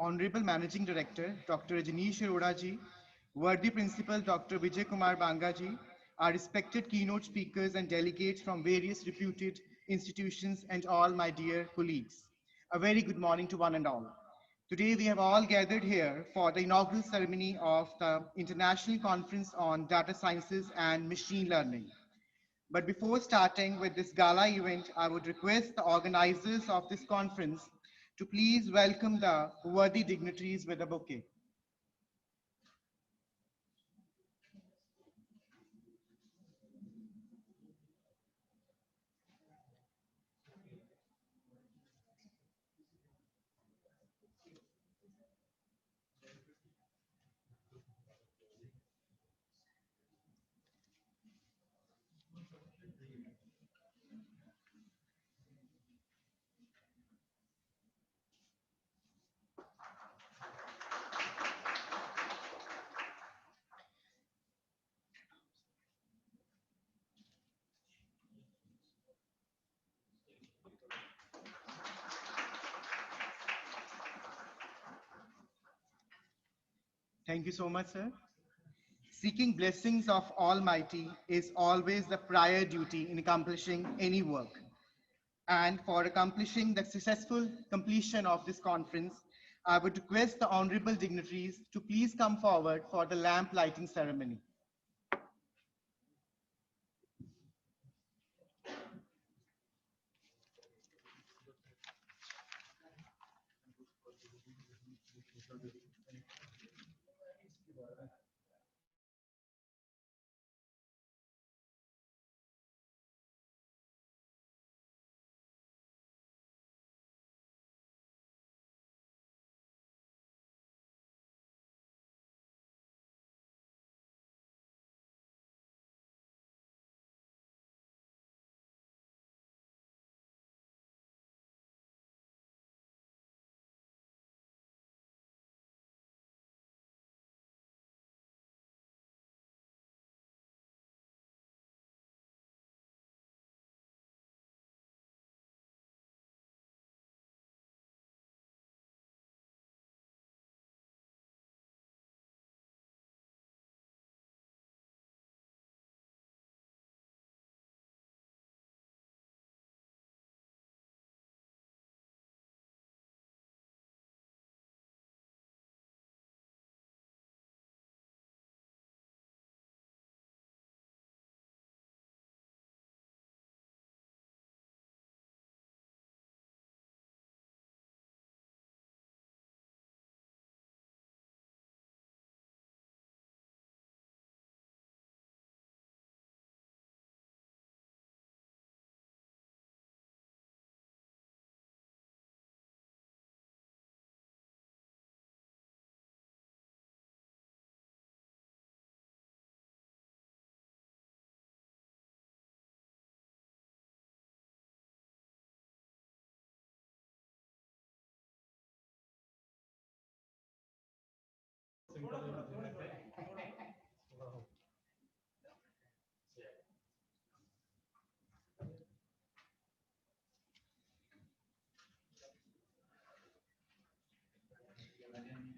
Honorable Managing Director, Dr. Rajneesh Arora ji, worthy Principal, Dr. Vijay Kumar Banga ji, our respected keynote speakers and delegates from various reputed institutions, and all my dear colleagues. A very good morning to one and all. Today, we have all gathered here for the inaugural ceremony of the International Conference on Data Sciences and Machine Learning. But before starting with this gala event, I would request the organizers of this conference to please welcome the worthy dignitaries with a bouquet. Thank you so much, sir. Seeking blessings of Almighty is always the prior duty in accomplishing any work. And for accomplishing the successful completion of this conference, I would request the honorable dignitaries to please come forward for the lamp lighting ceremony.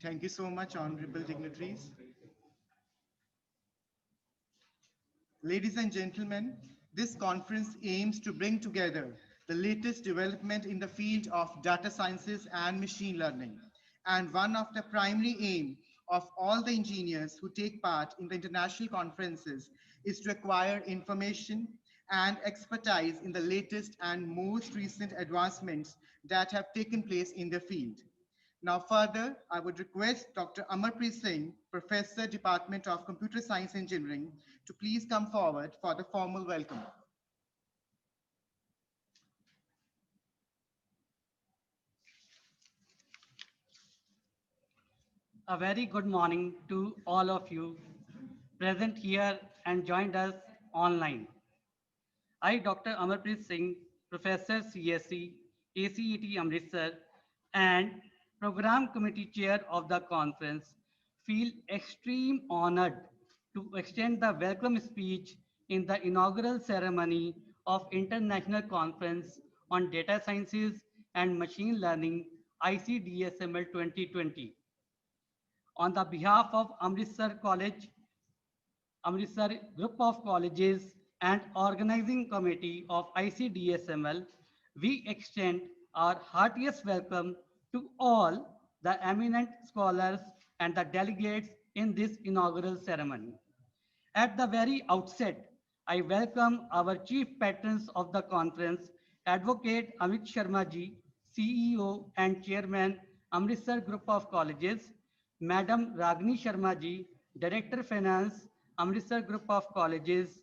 Thank you so much, honorable dignitaries. Ladies and gentlemen, this conference aims to bring together the latest development in the field of data sciences and machine learning. And one of the primary aim of all the engineers who take part in the international conferences is to acquire information and expertise in the latest and most recent advancements that have taken place in the field. Now further, I would request Dr. Amarpreet Singh, Professor, Department of Computer Science Engineering, to please come forward for the formal welcome. A very good morning to all of you present here and joined us online. I, Dr. Amarpreet Singh, Professor CSC, ACET Amritsar, and Program Committee Chair of the conference, feel extreme honored to extend the welcome speech in the inaugural ceremony of International Conference on Data Sciences and Machine Learning, ICDSML 2020. On the behalf of Amritsar College, Amritsar Group of Colleges and Organizing Committee of ICDSML, we extend our heartiest welcome to all the eminent scholars and the delegates in this inaugural ceremony. At the very outset, I welcome our chief patrons of the conference, Advocate Amit Sharma ji, CEO and Chairman, Amritsar Group of Colleges, Madam Ragini Sharma ji, Director Finance, Amritsar Group of Colleges.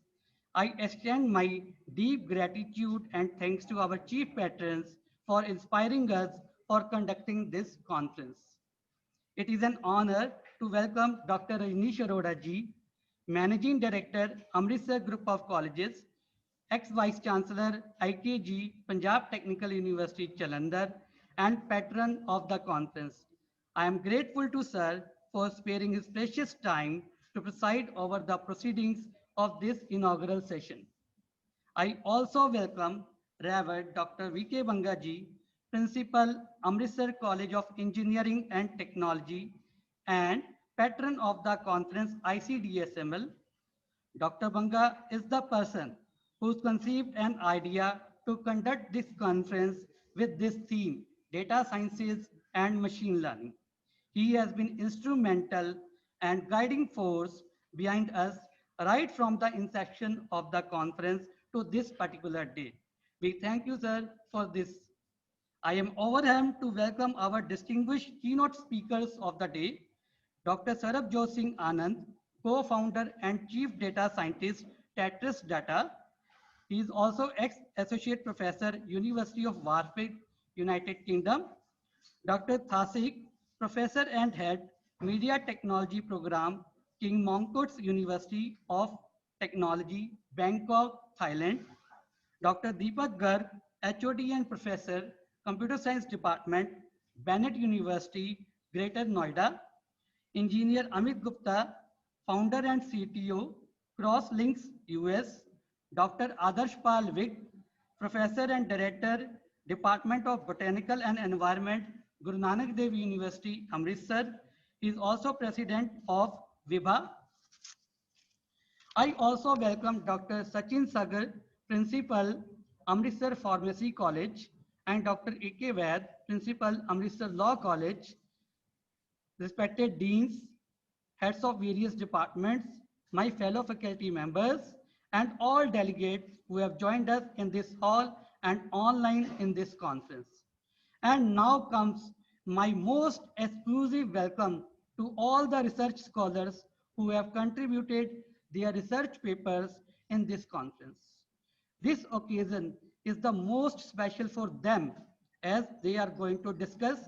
I extend my deep gratitude and thanks to our chief patrons for inspiring us for conducting this conference. It is an honor to welcome Dr. Rajneesh Arora ji, Managing Director, Amritsar Group of Colleges, ex-Vice Chancellor, IKG, Punjab Technical University, Jalandhar, and patron of the conference. I am grateful to Sir for sparing his precious time to preside over the proceedings of this inaugural session. I also welcome Reverend Dr. V.K. Bangaji, Principal, Amritsar College of Engineering and Technology, and patron of the conference ICDSML. Dr. Banga is the person who's conceived an idea to conduct this conference with this theme, data sciences and machine learning. He has been instrumental and guiding force behind us right from the inception of the conference to this particular day. We thank you, sir, for this. I am overwhelmed to welcome our distinguished keynote speakers of the day, Dr. Sarabjot Singh Anand, co-founder and chief data scientist, Tetris Data. He is also ex-associate professor, University of Warwick, United Kingdom. Dr. Thasik, professor and head, media technology program, King Mongkut's University of Technology, Bangkok, Thailand. Dr. Deepak Garg, HOD and Professor, Computer Science Department, Bennett University, Greater Noida. Engineer Amit Gupta, founder and CTO, CrossLinks US. Dr. Adarsh Pal Vig, Professor and Director, Department of Botanical and Environment, Guru Nanak Dev University, Amritsar. He is also President of VIBA. I also welcome Dr. Sachin Sagar, Principal, Amritsar Pharmacy College, and Dr. A.K. Vaid, Principal, Amritsar Law College, respected deans, heads of various departments, my fellow faculty members, and all delegates who have joined us in this hall and online in this conference. And now comes my most exclusive welcome to all the research scholars who have contributed their research papers in this conference. This occasion is the most special for them as they are going to discuss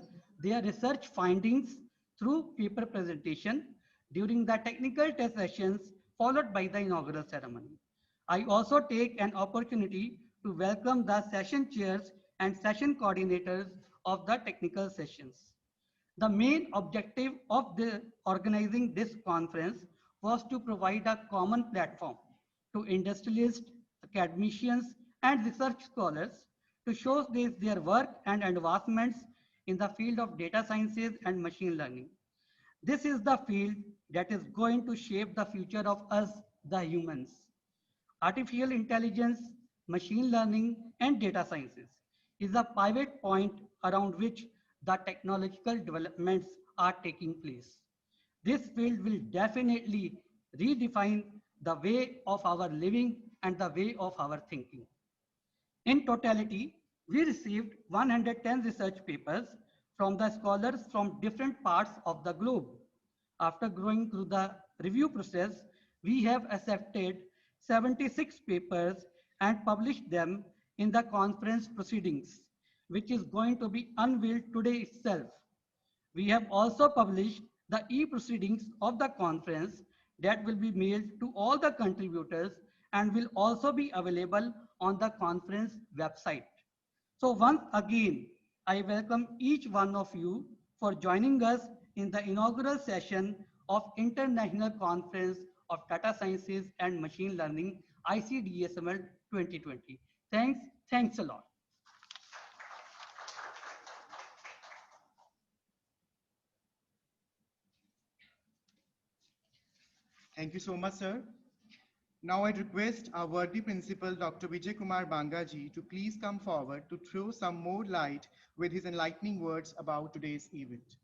their research findings through paper presentation during the technical test sessions followed by the inaugural ceremony. I also take an opportunity to welcome the session chairs and session coordinators of the technical sessions. The main objective of organizing this conference was to provide a common platform to industrialists, academicians, and research scholars to showcase their work and advancements in the field of data sciences and machine learning. This is the field that is going to shape the future of us, the humans. Artificial intelligence, machine learning, and data sciences is a pivot point around which the technological developments are taking place. This field will definitely redefine the way of our living and the way of our thinking. In totality, we received 110 research papers from the scholars from different parts of the globe. After going through the review process, we have accepted 76 papers and published them in the conference proceedings, which is going to be unveiled today itself. We have also published the e-proceedings of the conference that will be mailed to all the contributors and will also be available on the conference website. So once again, I welcome each one of you for joining us in the inaugural session of International Conference of Data Sciences and Machine Learning, ICDSML 2020. Thanks a lot. Thank you so much, sir. Now I'd request our worthy principal, Dr. Vijay Kumar Bangaji, to please come forward to throw some more light with his enlightening words about today's event.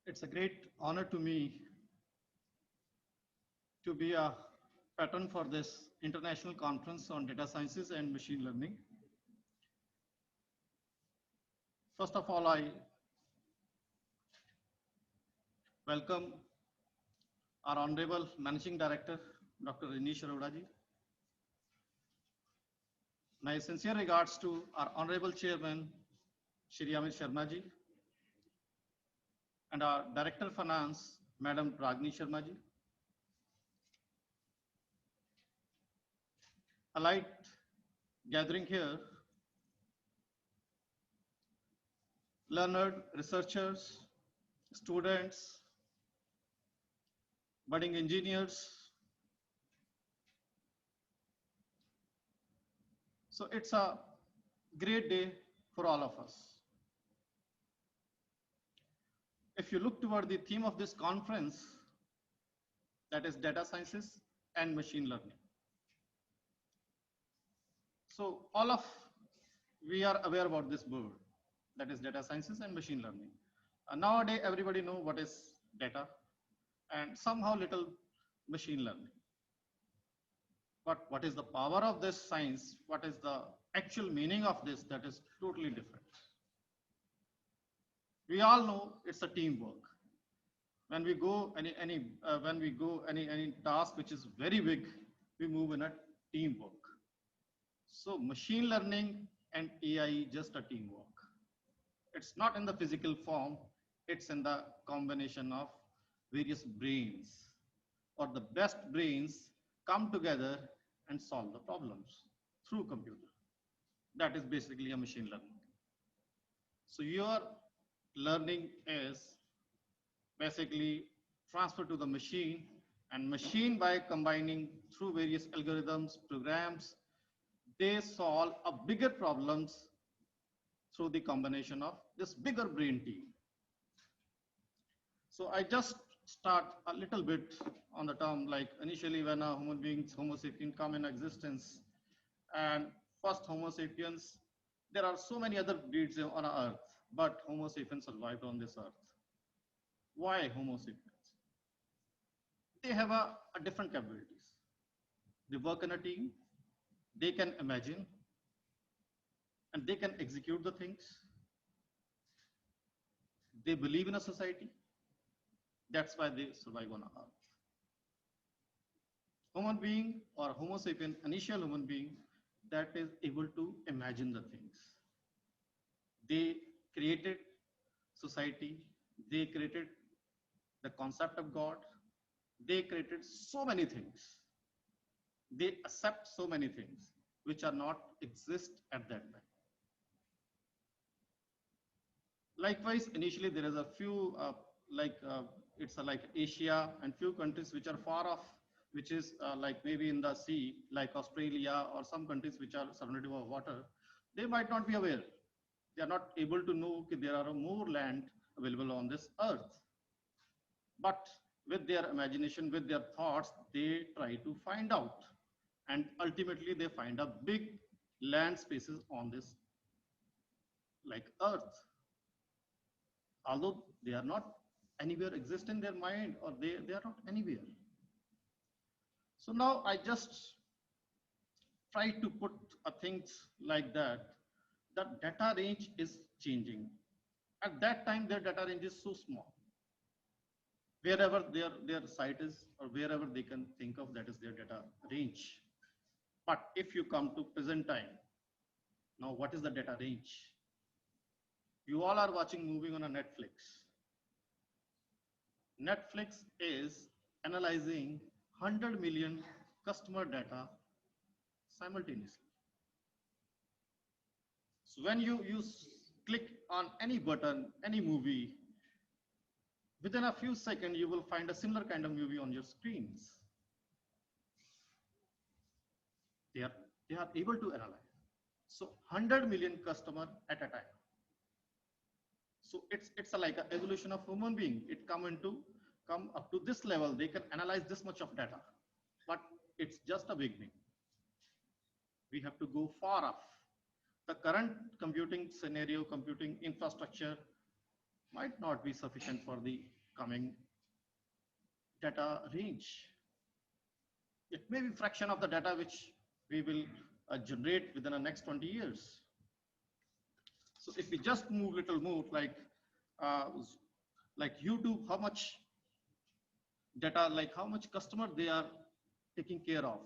It's a great honor to me to be a patron for this international conference on data sciences and machine learning. First of all, I welcome our Honorable Managing Director, Dr. Anish Arora ji. My sincere regards to our Honorable Chairman, Shri Amit Sharma ji, and our Director Finance, Madam Ragini Sharma ji. A light gathering here, learned researchers, students, budding engineers. So it's a great day for all of us. If you look toward the theme of this conference, that is data sciences and machine learning. So all of we are aware about this word, that is data sciences and machine learning. Nowadays, everybody know what is data and somehow little machine learning. But what is the power of this science? What is the actual meaning of this? That is totally different. We all know it's a teamwork. When we go any task which is very big, we move in a teamwork. So machine learning and AI just a teamwork. It's not in the physical form, it's in the combination of various brains, or the best brains come together and solve the problems through computer. That is basically a machine learning. So your learning is basically transferred to the machine, and machine, by combining through various algorithms, programs, they solve a bigger problems through the combination of this bigger brain team. So I just start a little bit on the term, like initially when a human beings, Homo sapiens, come in existence, and first Homo sapiens, there are so many other breeds on earth, but Homo sapiens survived on this earth. Why Homo sapiens? They have a different capabilities. They work in a team, they can imagine, and they can execute the things. They believe in a society. That's why they survive on earth. Human being or Homo sapien, initial human being, that is able to imagine the things. They created society, they created the concept of God, they created so many things. They accept so many things which are not exist at that time. Likewise, initially there is a few it's like Asia and few countries which are far off, which is like maybe in the sea, like Australia or some countries which are surrounded by water. They might not be aware. They are not able to know that there are more land available on this earth. But with their imagination, with their thoughts, they try to find out. And ultimately they find a big land spaces on this like earth. Although they are not anywhere exist in their mind, or they are not anywhere. So now I just try to put things like that. The data range is changing. At that time, their data range is so small. Wherever their site is, or wherever they can think of, that is their data range. But if you come to present time, now what is the data range? You all are watching movie on a Netflix. Netflix is analyzing 100 million customer data simultaneously. So when you click on any button, any movie, within a few seconds, you will find a similar kind of movie on your screens. They are, they are able to analyze. So 100 million customer at a time. So it's a, like a evolution of human being. It come up to this level. They can analyze this much of data, but it's just a beginning. We have to go far off. The current computing scenario, computing infrastructure might not be sufficient for the coming data range. It may be fraction of the data which we will generate within the next 20 years. So if we just move little more uh, like YouTube, how much data, like how much customer they are taking care of?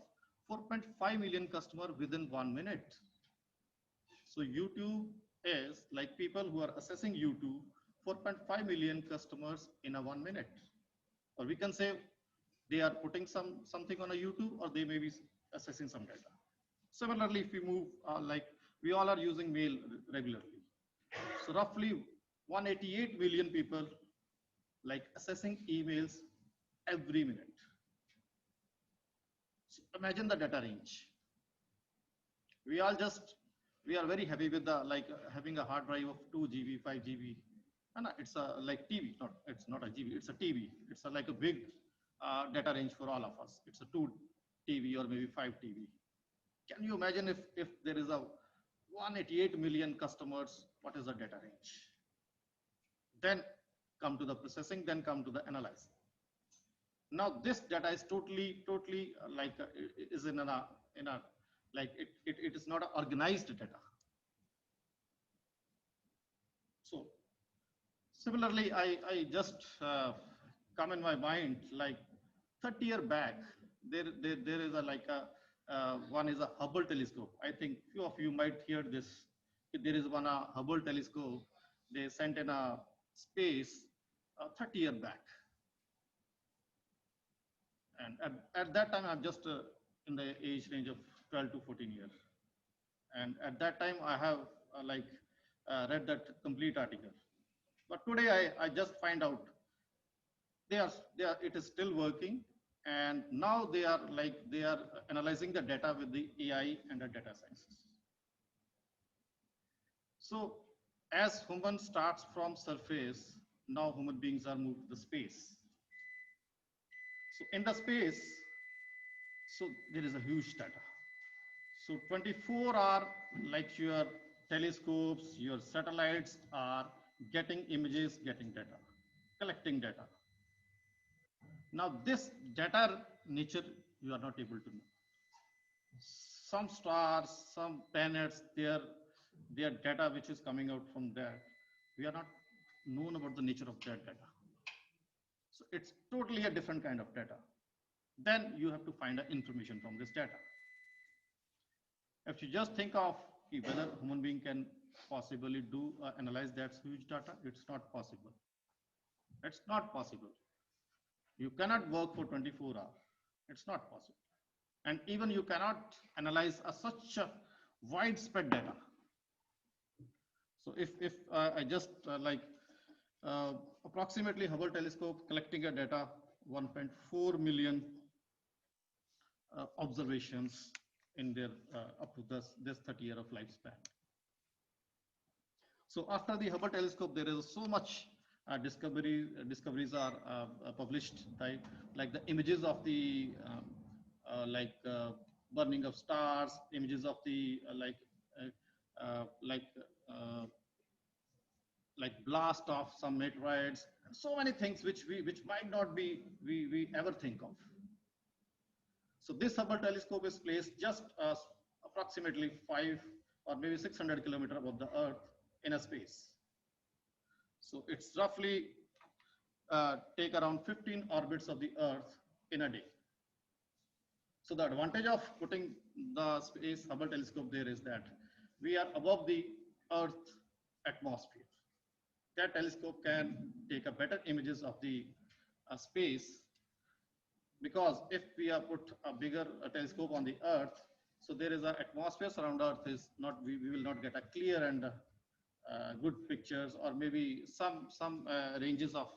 4.5 million customer within 1 minute. So YouTube is like people who are assessing YouTube, 4.5 million customers in a 1 minute. Or we can say they are putting something on a YouTube, or they may be assessing some data. Similarly, if we move, like we all are using mail regularly. So roughly 188 million people like assessing emails every minute. So imagine the data range. We all just, we are very happy with the having a hard drive of 2 GB, 5 GB. And it's a like TV, it's not a GB, it's a TV. It's a, like a big data range for all of us. It's a 2 TV or maybe 5 TV. Can you imagine if there is a 188 million customers, what is the data range? Then come to the processing, then come to the analyzing. Now this data is totally is in a like it is not organized data. So similarly, I just come in my mind like 30 years back, there is a one is a Hubble telescope. I think few of you might hear this. There is one Hubble telescope they sent in a space 30 years back. And at that time, I'm just in the age range of 12 to 14 years. And at that time, I have read that complete article. But today, I just find out it is still working. And now they are analyzing the data with the AI and the data sciences. So as human starts from surface, now human beings are moved to the space. So in the space, so there is a huge data. So 24-hour, like your telescopes, your satellites are getting images, getting data, collecting data. Now this data nature, you are not able to know. Some stars, some planets, their data which is coming out from that, we are not known about the nature of that data. So it's totally a different kind of data. Then you have to find the information from this data. If you just think of whether human being can possibly do analyze that huge data, it's not possible. It's not possible. You cannot work for 24 hours. It's not possible. And even you cannot analyze such a widespread data. So if I just approximately Hubble telescope collecting a data 1.4 million observations in their up to this 30 year of lifespan. So after the Hubble telescope, there is so much discoveries are published, right? Like the images of the burning of stars, images of the blast of some meteorites, and so many things which might not be we ever think of. So this Hubble telescope is placed just approximately 5 or maybe 600 kilometers above the Earth in a space. So it's roughly take around 15 orbits of the Earth in a day. So the advantage of putting the Space Hubble telescope there is that we are above the Earth atmosphere. That telescope can take a better images of the space, because if we have put a bigger telescope on the Earth, so there is an atmosphere around Earth is not, we will not get a clear and good pictures, or maybe some ranges of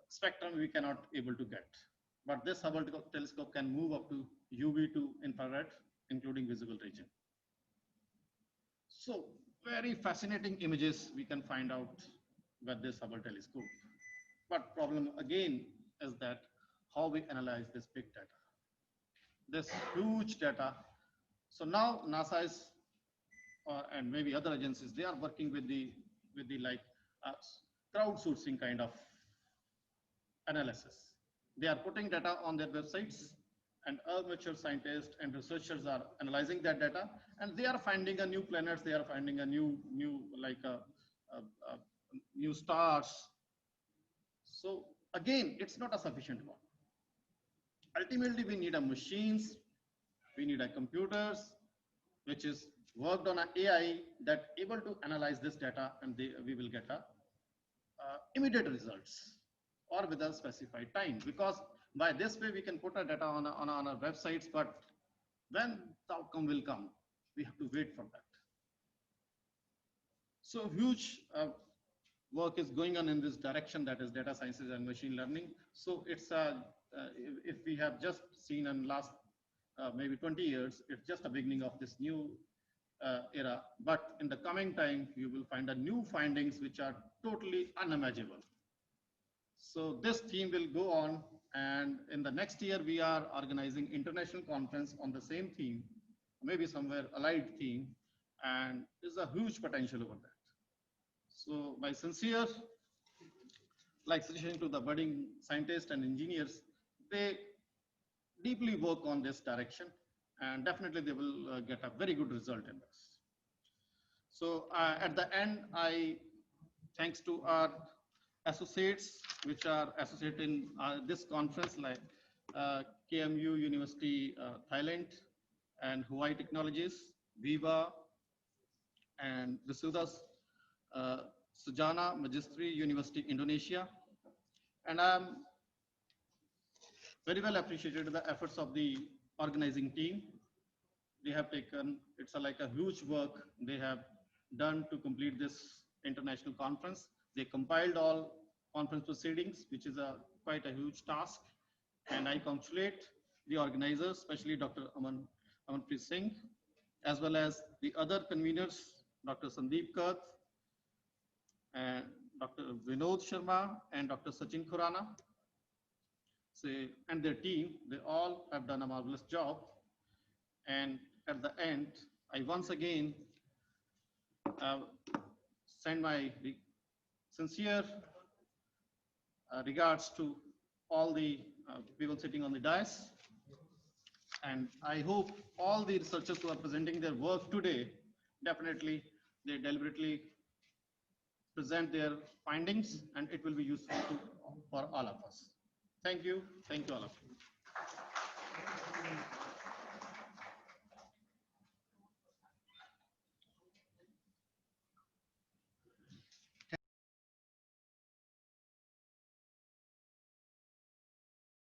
spectrum we cannot able to get. but this Hubble telescope can move up to UV to infrared, including visible region. So very fascinating images we can find out with this Hubble telescope. But problem again is that how we analyze this big data, this huge data. So now NASA is, and maybe other agencies, they are working with the like crowdsourcing kind of analysis. They are putting data on their websites, and amateur scientists and researchers are analyzing that data, and they are finding a new planets. They are finding a new new stars. So again, it's not a sufficient one. Ultimately, we need a machines, we need a computers, which is worked on an AI that able to analyze this data, and we will get a immediate results or with a specified time, because by this way we can put our data on our websites, but when the outcome will come, we have to wait for that. So huge work is going on in this direction, that is data sciences and machine learning. So it's if we have just seen in last maybe 20 years, it's just a beginning of this new era, but in the coming time you will find a new findings which are totally unimaginable. So this theme will go on, and in the next year we are organizing international conference on the same theme, maybe somewhere allied theme, and there's a huge potential over that. So my sincere suggestion to the budding scientists and engineers, they deeply work on this direction, and definitely they will get a very good result in this. So at the end, thanks to our associates which are associated in this conference, like KMU University Thailand and Hawaii Technologies, Viva, and Visudas Sujana Magistri University Indonesia. And I'm very well appreciated the efforts of the organizing team. They have taken, it's like a huge work they have done to complete this international conference. They compiled all conference proceedings, which is quite a huge task. And I congratulate the organizers, especially Dr. Amanpreet Singh, as well as the other conveners, Dr. Sandeep Kath, and Dr. Vinod Sharma, and Dr. Sachin Khurana, and their team. They all have done a marvelous job. And at the end, I once again send my sincere regards to all the people sitting on the dais. And I hope all the researchers who are presenting their work today, definitely they deliberately present their findings, and it will be useful for all of us. Thank you all of you.